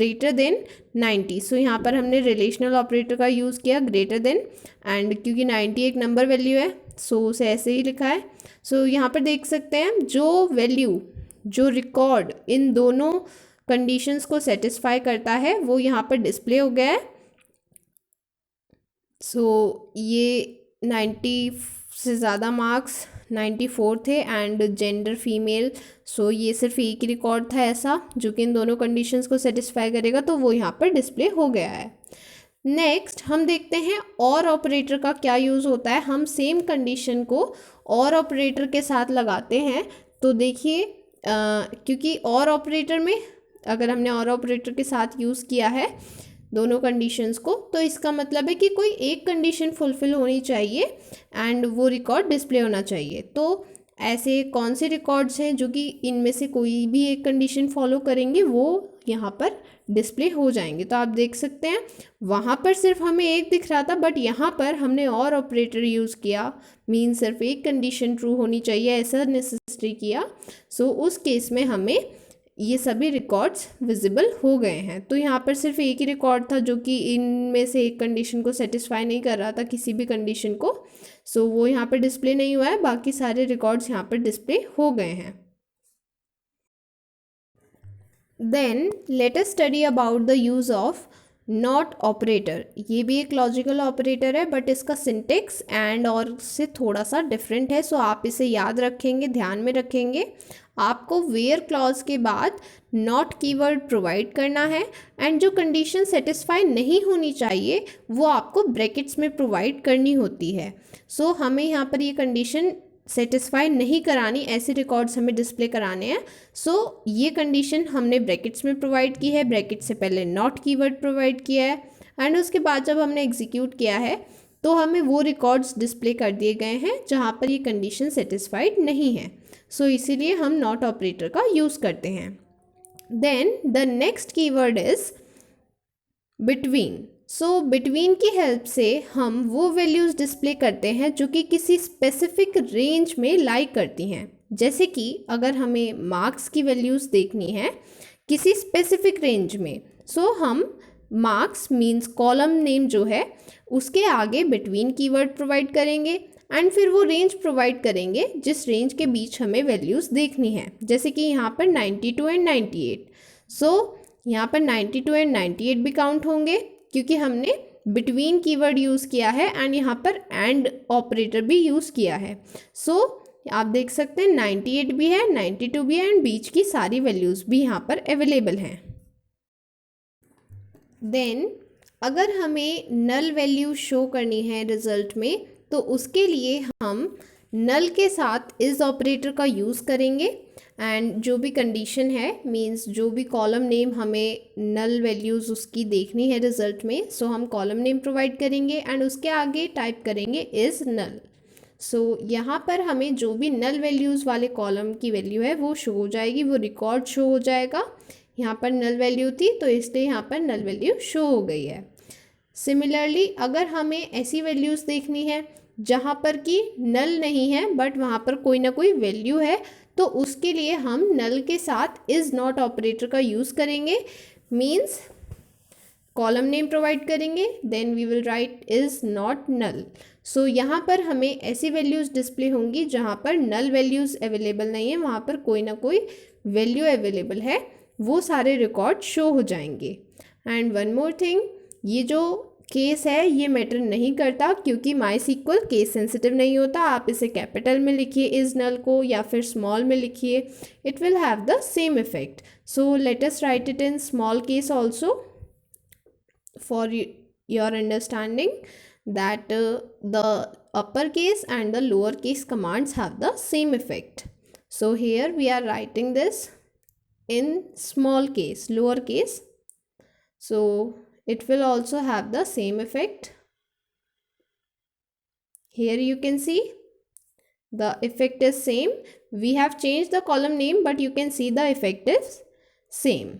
90। सो यहाँ पर हमने रिलेशनल ऑपरेटर का यूज़ किया > एंड क्योंकि 90 एक नंबर वैल्यू है सो उसे ऐसे ही लिखा है। सो यहाँ पर देख सकते हैं जो वैल्यू जो रिकॉर्ड इन दोनों कंडीशंस को सेटिस्फाई करता है वो यहाँ पर डिस्प्ले हो गया है। सो ये 90 से ज़्यादा मार्क्स 94 थे एंड जेंडर फीमेल, सो ये सिर्फ एक ही रिकॉर्ड था ऐसा जो कि इन दोनों कंडीशंस को सेटिस्फाई करेगा तो वो यहाँ पर डिस्प्ले हो गया है। नेक्स्ट हम देखते हैं और ऑपरेटर का क्या यूज़ होता है। हम सेम कंडीशन को और ऑपरेटर के साथ लगाते हैं तो देखिए क्योंकि और ऑपरेटर में अगर हमने और ऑपरेटर के साथ यूज़ किया है दोनों कंडीशंस को, तो इसका मतलब है कि कोई एक कंडीशन फुलफ़िल होनी चाहिए एंड वो रिकॉर्ड डिस्प्ले होना चाहिए। तो ऐसे कौन से रिकॉर्ड्स हैं जो कि इनमें से कोई भी एक कंडीशन फॉलो करेंगे वो यहाँ पर डिस्प्ले हो जाएंगे। तो आप देख सकते हैं वहाँ पर सिर्फ हमें एक दिख रहा था, बट यहाँ पर हमने और ऑपरेटर यूज़ किया, मीन सिर्फ एक कंडीशन ट्रू होनी चाहिए ऐसा नेसेसरी किया। सो उस केस में हमें ये सभी रिकॉर्ड्स विजिबल हो गए हैं। तो यहाँ पर सिर्फ एक ही रिकॉर्ड था जो कि इनमें से एक कंडीशन को सेटिस्फाई नहीं कर रहा था, किसी भी कंडीशन को, सो वो यहाँ पर डिस्प्ले नहीं हुआ है। बाकी सारे रिकॉर्ड्स यहाँ पर डिस्प्ले हो गए हैं। Then let us study about the use of not operator. ये भी एक लॉजिकल ऑपरेटर है, बट इसका सिंटेक्स एंड और से थोड़ा सा डिफरेंट है। सो आप इसे याद रखेंगे, ध्यान में रखेंगे। आपको वेयर क्लॉज के बाद नॉट कीवर्ड प्रोवाइड करना है एंड जो कंडीशन सेटिस्फाई नहीं होनी चाहिए वो आपको ब्रैकेट्स में प्रोवाइड करनी होती है। सो हमें यहाँ पर ये कंडीशन सेटिस्फाई नहीं करानी, ऐसे रिकॉर्ड्स हमें डिस्प्ले कराने हैं। सो ये कंडीशन हमने ब्रैकेट्स में प्रोवाइड की है, ब्रैकेट से पहले नॉट कीवर्ड प्रोवाइड किया है एंड उसके बाद जब हमने एग्जीक्यूट किया है तो हमें वो रिकॉर्ड्स डिस्प्ले कर दिए गए हैं जहाँ पर ये कंडीशन सेटिस्फाइड नहीं है। सो इसीलिए हम नॉट ऑपरेटर का यूज़ करते हैं। Then the next keyword is between. So between की हेल्प से हम वो वैल्यूज़ डिस्प्ले करते हैं जो कि किसी स्पेसिफिक रेंज में लाई करती हैं। जैसे कि अगर हमें मार्क्स की वैल्यूज़ देखनी है किसी स्पेसिफिक रेंज में, सो हम मार्क्स मीन्स कॉलम नेम जो है उसके आगे बिटवीन कीवर्ड प्रोवाइड करेंगे एंड फिर वो रेंज प्रोवाइड करेंगे जिस रेंज के बीच हमें वैल्यूज़ देखनी है। जैसे कि यहाँ पर 92 एंड 98, सो यहाँ पर 92 एंड 98 भी काउंट होंगे क्योंकि हमने बिटवीन कीवर्ड यूज़ किया है एंड यहाँ पर एंड ऑपरेटर भी यूज़ किया है। सो आप देख सकते हैं 98 भी है, 92 भी है एंड बीच की सारी वैल्यूज़ भी यहाँ पर अवेलेबल हैं। देन अगर हमें नल वैल्यू शो करनी है रिजल्ट में तो उसके लिए हम नल के साथ इस ऑपरेटर का यूज़ करेंगे एंड जो भी कंडीशन है मींस जो भी कॉलम नेम हमें नल वैल्यूज़ उसकी देखनी है रिजल्ट में, सो हम कॉलम नेम प्रोवाइड करेंगे एंड उसके आगे टाइप करेंगे इज़ नल। सो यहाँ पर हमें जो भी नल वैल्यूज़ वाले कॉलम की वैल्यू है वो शो हो जाएगी, वो रिकॉर्ड शो हो जाएगा। यहाँ पर नल वैल्यू थी तो इसलिए यहाँ पर नल वैल्यू शो हो गई है। सिमिलरली अगर हमें ऐसी वैल्यूज़ देखनी है जहाँ पर कि नल नहीं है बट वहाँ पर कोई ना कोई वैल्यू है, तो उसके लिए हम नल के साथ इज़ नॉट ऑपरेटर का यूज़ करेंगे। मीन्स कॉलम नेम प्रोवाइड करेंगे then we will write is not null. So यहाँ पर हमें ऐसी वैल्यूज़ डिस्प्ले होंगी जहाँ पर नल वैल्यूज़ अवेलेबल नहीं है, वहाँ पर कोई ना कोई वैल्यू अवेलेबल है, वो सारे रिकॉर्ड शो हो जाएंगे। एंड वन मोर थिंग, ये जो केस है ये मैटर नहीं करता क्योंकि MySQL केस सेंसिटिव नहीं होता। आप इसे कैपिटल में लिखिए इज़ नल को या फिर स्मॉल में लिखिए, it will have the same effect. So let us right it in small case also for your understanding that the uppercase and the lowercase commands have the same effect. So here we are writing this in small case, lowercase. So it will also have the same effect. Here you can see the effect is same. We have changed the column name but you can see the effect is same.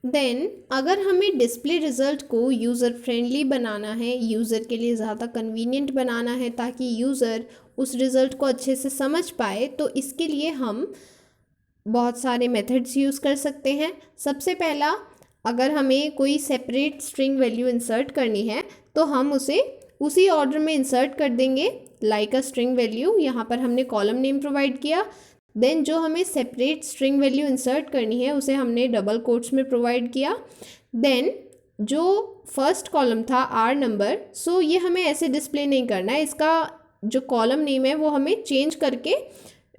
Then अगर हमें display result को user friendly बनाना है, user के लिए ज़्यादा convenient बनाना है ताकि यूज़र उस रिज़ल्ट को अच्छे से समझ पाए, तो इसके लिए हम बहुत सारे मेथड्स यूज़ कर सकते हैं। सबसे पहला, अगर हमें कोई सेपरेट स्ट्रिंग वैल्यू इंसर्ट करनी है तो हम उसे उसी ऑर्डर में इंसर्ट कर देंगे लाइक अ स्ट्रिंग वैल्यू। यहाँ पर हमने कॉलम नेम प्रोवाइड किया, देन जो हमें सेपरेट स्ट्रिंग वैल्यू इंसर्ट करनी है उसे हमने डबल कोट्स में प्रोवाइड किया। देन जो फर्स्ट कॉलम था आर नंबर, सो ये हमें ऐसे डिस्प्ले नहीं करना है, इसका जो कॉलम नेम है वो हमें चेंज करके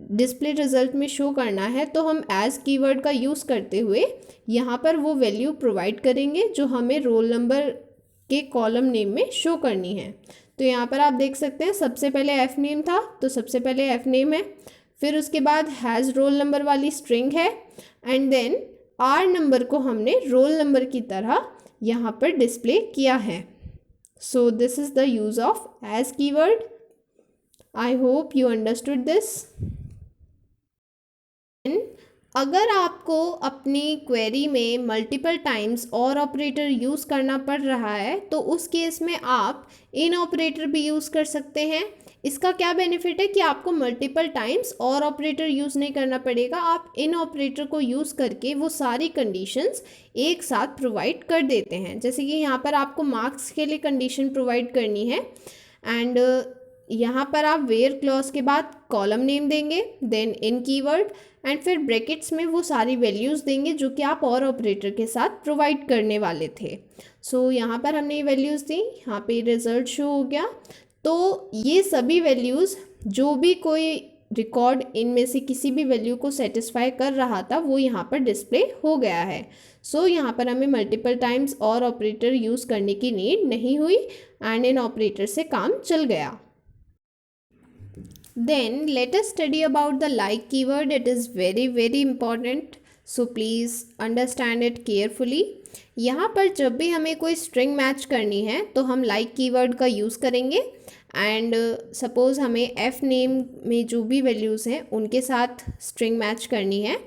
डिस्प्ले रिजल्ट में शो करना है। तो हम एज़ कीवर्ड का यूज़ करते हुए यहाँ पर वो वैल्यू प्रोवाइड करेंगे जो हमें रोल नंबर के कॉलम नेम में शो करनी है। तो यहाँ पर आप देख सकते हैं सबसे पहले एफ नेम था तो सबसे पहले एफ नेम है, फिर उसके बाद हैज़ रोल नंबर वाली स्ट्रिंग है, एंड देन आर नंबर को हमने रोल नंबर की तरह यहाँ पर डिस्प्ले किया है. So this is the use of as keyword. I hope you understood this. अगर आपको अपनी क्वेरी में मल्टीपल टाइम्स और ऑपरेटर यूज़ करना पड़ रहा है तो उस केस में आप इन ऑपरेटर भी यूज़ कर सकते हैं. इसका क्या बेनिफिट है कि आपको मल्टीपल टाइम्स और ऑपरेटर यूज़ नहीं करना पड़ेगा. आप इन ऑपरेटर को यूज़ करके वो सारी कंडीशंस एक साथ प्रोवाइड कर देते हैं. जैसे कि यहाँ पर आपको मार्क्स के लिए कंडीशन प्रोवाइड करनी है, एंड यहाँ पर आप वेयर क्लॉज के बाद कॉलम नेम देंगे, देन इन कीवर्ड, एंड फिर ब्रैकेट्स में वो सारी वैल्यूज़ देंगे जो कि आप और ऑपरेटर के साथ प्रोवाइड करने वाले थे. सो यहाँ पर हमने ये वैल्यूज़ दी, यहाँ पे रिजल्ट शो हो गया. तो ये सभी वैल्यूज़ जो भी कोई रिकॉर्ड इनमें से किसी भी वैल्यू को सेटिस्फाई कर रहा था वो यहाँ पर डिस्प्ले हो गया है. सो यहाँ पर हमें मल्टीपल टाइम्स और ऑपरेटर यूज़ करने की नीड नहीं हुई, एंड इन ऑपरेटर से काम चल गया. Then let us study about the like keyword. It is very important. So please understand it carefully. यहाँ पर जब भी हमें कोई स्ट्रिंग मैच करनी है तो हम like कीवर्ड का यूज़ करेंगे. एंड सपोज़ हमें एफ नेम में जो भी वैल्यूज़ हैं उनके साथ स्ट्रिंग मैच करनी है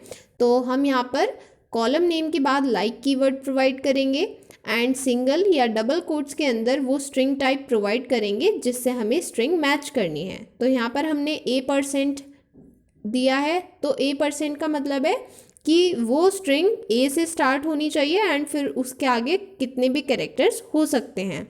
तो हम यहाँ पर कॉलम नेम के बाद like कीवर्ड प्रोवाइड करेंगे, एंड सिंगल या डबल कोट्स के अंदर वो स्ट्रिंग टाइप प्रोवाइड करेंगे जिससे हमें स्ट्रिंग मैच करनी है. तो यहाँ पर हमने A% दिया है, तो A% का मतलब है कि वो स्ट्रिंग A से स्टार्ट होनी चाहिए एंड फिर उसके आगे कितने भी कैरेक्टर्स हो सकते हैं.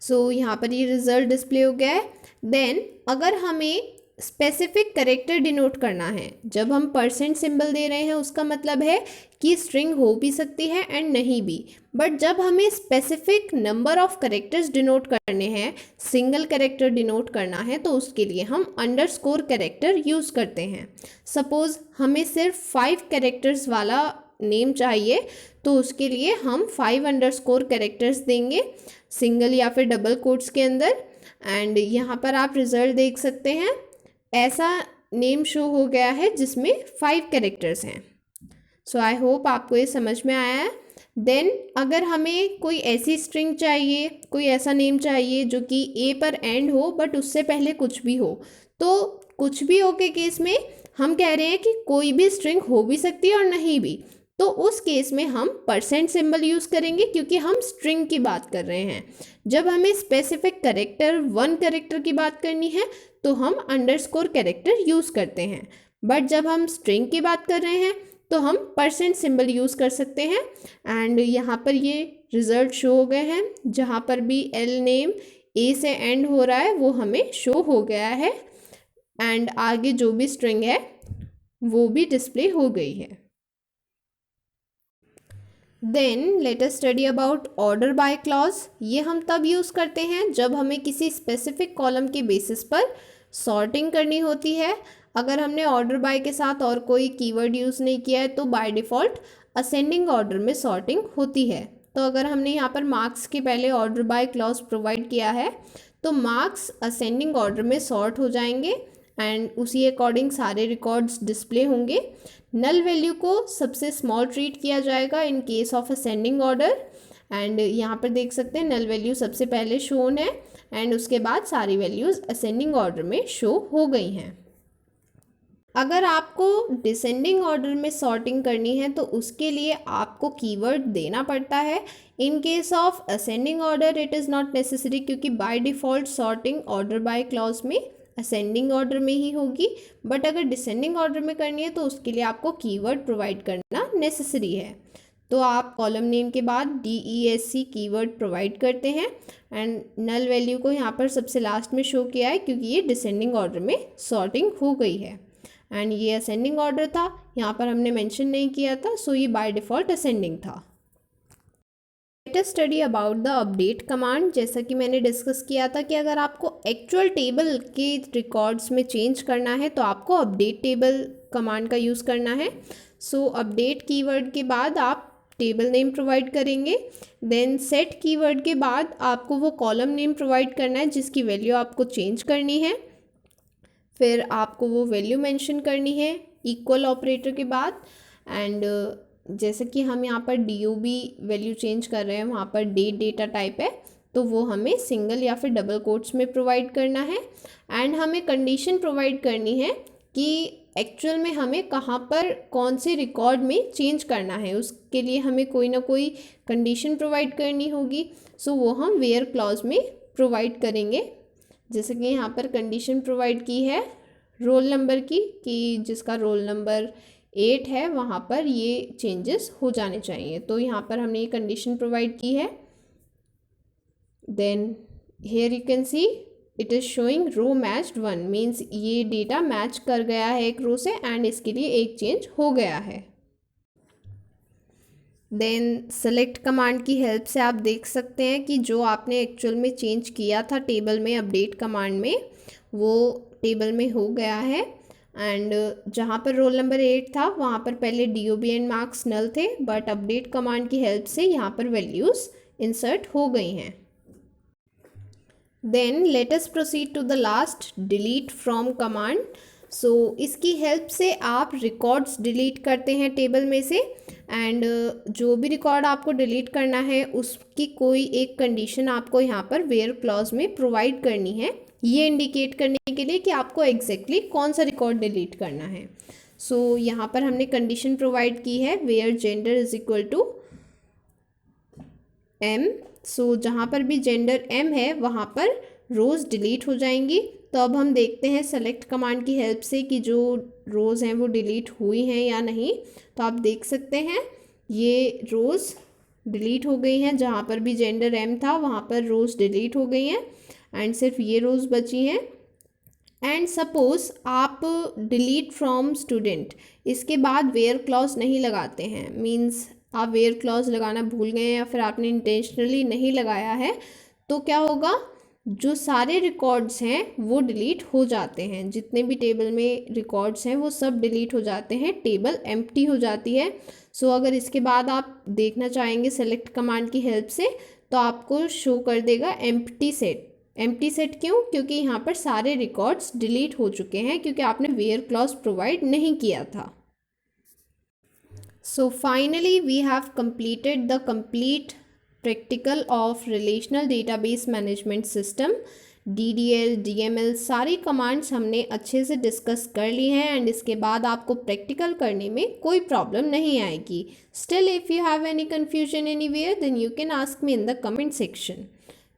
सो यहाँ पर ये रिजल्ट डिस्प्ले हो गया है. देन अगर हमें स्पेसिफिक कैरेक्टर डिनोट करना है, जब हम % सिंबल दे रहे हैं उसका मतलब है कि स्ट्रिंग हो भी सकती है एंड नहीं भी. बट जब हमें specific number of characters denote करने हैं, सिंगल कैरेक्टर डिनोट करना है, तो उसके लिए हम अंडरस्कोर कैरेक्टर यूज़ करते हैं. सपोज़ हमें सिर्फ 5 कैरेक्टर्स वाला नेम चाहिए तो उसके लिए हम 5 अंडरस्कोर कैरेक्टर्स देंगे सिंगल या फिर डबल कोट्स के अंदर. एंड यहाँ पर आप रिज़ल्ट देख सकते हैं, ऐसा नेम शो हो गया है जिसमें 5 कैरेक्टर्स हैं. सो आई होप आपको ये समझ में आया है. देन अगर हमें कोई ऐसी स्ट्रिंग चाहिए, कोई ऐसा नेम चाहिए जो कि ए पर एंड हो बट उससे पहले कुछ भी हो, तो कुछ भी हो के केस में हम कह रहे हैं कि कोई भी स्ट्रिंग हो भी सकती है और नहीं भी, तो उस केस में हम % सिंबल यूज़ करेंगे क्योंकि हम स्ट्रिंग की बात कर रहे हैं. जब हमें स्पेसिफिक कैरेक्टर 1 कैरेक्टर की बात करनी है तो हम अंडरस्कोर कैरेक्टर यूज़ करते हैं. बट जब हम स्ट्रिंग की बात कर रहे हैं तो हम % सिंबल यूज़ कर सकते हैं. एंड यहाँ पर ये रिज़ल्ट शो हो गए हैं, जहाँ पर भी एल नेम ए से एंड हो रहा है वो हमें शो हो गया है, एंड आगे जो भी स्ट्रिंग है वो भी डिस्प्ले हो गई है. Then let us study about order by clause. ये हम तब यूज़ करते हैं जब हमें किसी स्पेसिफिक कॉलम के बेसिस पर सॉर्टिंग करनी होती है. अगर हमने ऑर्डर बाय के साथ और कोई कीवर्ड यूज़ नहीं किया है तो बाय डिफ़ॉल्ट असेंडिंग ऑर्डर में सॉर्टिंग होती है. तो अगर हमने यहाँ पर मार्क्स के पहले ऑर्डर बाय क्लॉज प्रोवाइड किया है तो मार्क्स असेंडिंग ऑर्डर में सॉर्ट हो जाएंगे एंड उसी अकॉर्डिंग सारे रिकॉर्ड्स डिस्प्ले होंगे. नल वैल्यू को सबसे स्मॉल ट्रीट किया जाएगा इन case of ascending order. And यहाँ पर देख सकते हैं नल वैल्यू सबसे पहले शोन है एंड उसके बाद सारी वैल्यूज़ असेंडिंग ऑर्डर में शो हो गई हैं. अगर आपको डिसेंडिंग ऑर्डर में सॉर्टिंग करनी है तो उसके लिए आपको कीवर्ड देना पड़ता है. In case of ascending order it is not necessary क्योंकि by default sorting order by clause में असेंडिंग ऑर्डर में ही होगी. बट अगर डिसेंडिंग ऑर्डर में करनी है तो उसके लिए आपको कीवर्ड प्रोवाइड करना नेसेसरी है. तो आप कॉलम नेम के बाद DESC कीवर्ड प्रोवाइड करते हैं एंड नल वैल्यू को यहाँ पर सबसे लास्ट में शो किया है क्योंकि ये डिसेंडिंग ऑर्डर में सॉर्टिंग हो गई है. एंड ये असेंडिंग ऑर्डर था, यहाँ पर हमने मेंशन नहीं किया था, सो ये बाय डिफ़ॉल्ट असेंडिंग था. Late us study about the update command. जैसा कि मैंने डिस्कस किया था कि अगर आपको एक्चुअल टेबल के रिकॉर्ड्स में चेंज करना है तो आपको अपडेट टेबल कमांड का यूज़ करना है. सो अपडेट कीवर्ड के बाद आप टेबल नेम प्रोवाइड करेंगे. देन सेट कीवर्ड के बाद आपको वो कॉलम नेम प्रोवाइड करना है जिसकी वैल्यू आपको चेंज करनी है. फिर आपको वो वैल्यू मेंशन करनी है इक्वल ऑपरेटर के बाद। एंड जैसे कि हम यहाँ पर DOB वैल्यू चेंज कर रहे हैं, वहाँ पर डेटा टाइप है, तो वो हमें सिंगल या फिर डबल कोट्स में प्रोवाइड करना है। एंड हमें कंडीशन प्रोवाइड करनी है कि एक्चुअल में हमें कहाँ पर कौन से रिकॉर्ड में चेंज करना है, उसके लिए हमें कोई ना कोई कंडीशन प्रोवाइड करनी होगी। सो वो हम वेयर क्लॉज में प्रोवाइड करेंगे। जैसे कि यहाँ पर कंडीशन प्रोवाइड की है रोल नंबर की, कि जिसका रोल नंबर 8 है वहाँ पर ये चेंजेस हो जाने चाहिए, तो यहाँ पर हमने ये कंडीशन प्रोवाइड की है। Then here you can see it is showing row matched 1, means ये डेटा मैच कर गया है एक रो से एंड इसके लिए एक चेंज हो गया है। देन सेलेक्ट कमांड की हेल्प से आप देख सकते हैं कि जो आपने एक्चुअल में चेंज किया था टेबल में अपडेट कमांड में, वो टेबल में हो गया है। एंड जहाँ पर रोल नंबर 8 था वहाँ पर पहले DOB एंड मार्क्स नल थे, बट अपडेट कमांड की हेल्प से यहाँ पर वैल्यूज़ इंसर्ट हो गई हैं। Then let us proceed to the last delete from command. So इसकी हेल्प से आप रिकॉर्ड्स डिलीट करते हैं टेबल में से, एंड जो भी रिकॉर्ड आपको डिलीट करना है उसकी कोई एक कंडीशन आपको यहाँ पर वेयर क्लॉज में प्रोवाइड करनी है, ये इंडिकेट करने के लिए कि आपको एग्जैक्टली कौन सा रिकॉर्ड डिलीट करना है। सो यहाँ पर हमने कंडीशन प्रोवाइड की है where gender is equal to M। सो जहाँ पर भी जेंडर M है वहाँ पर रोज़ डिलीट हो जाएंगी। तो अब हम देखते हैं सेलेक्ट कमांड की हेल्प से कि जो रोज़ हैं वो डिलीट हुई हैं या नहीं। तो आप देख सकते हैं ये रोज़ डिलीट हो गई हैं, जहाँ पर भी जेंडर M था वहाँ पर रोज़ डिलीट हो गई हैं एंड सिर्फ ये रोज़ बची हैं। एंड सपोज़ आप डिलीट फ्रॉम स्टूडेंट इसके बाद वेयर क्लॉज नहीं लगाते हैं, मीन्स आप वेयर क्लॉज लगाना भूल गए हैं या फिर आपने इंटेंशनली नहीं लगाया है, तो क्या होगा, जो सारे रिकॉर्ड्स हैं वो डिलीट हो जाते हैं, जितने भी टेबल में रिकॉर्ड्स हैं वो सब डिलीट हो जाते हैं, टेबल एम्प्टी हो जाती है। सो अगर इसके बाद आप देखना चाहेंगे सेलेक्ट कमांड की हेल्प से तो आपको शो कर देगा एम्प्टी सेट। एम्प्टी सेट क्यों? क्योंकि यहाँ पर सारे रिकॉर्ड्स डिलीट हो चुके हैं, क्योंकि आपने वेयर क्लॉज प्रोवाइड नहीं किया था। So finally we have completed the complete practical of relational database management system, DDL, DML, सारी कमांड्स हमने अच्छे से डिस्कस कर ली हैं एंड इसके बाद आपको प्रैक्टिकल करने में कोई प्रॉब्लम नहीं आएगी। Still if you have any confusion anywhere then you can ask me in the comment section.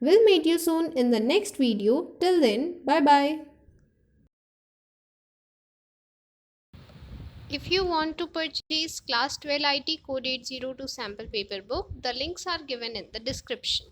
We'll meet you soon in the next video. Till then, bye bye. If you want to purchase Class 12 IT Code 802 sample paper book, the links are given in the description.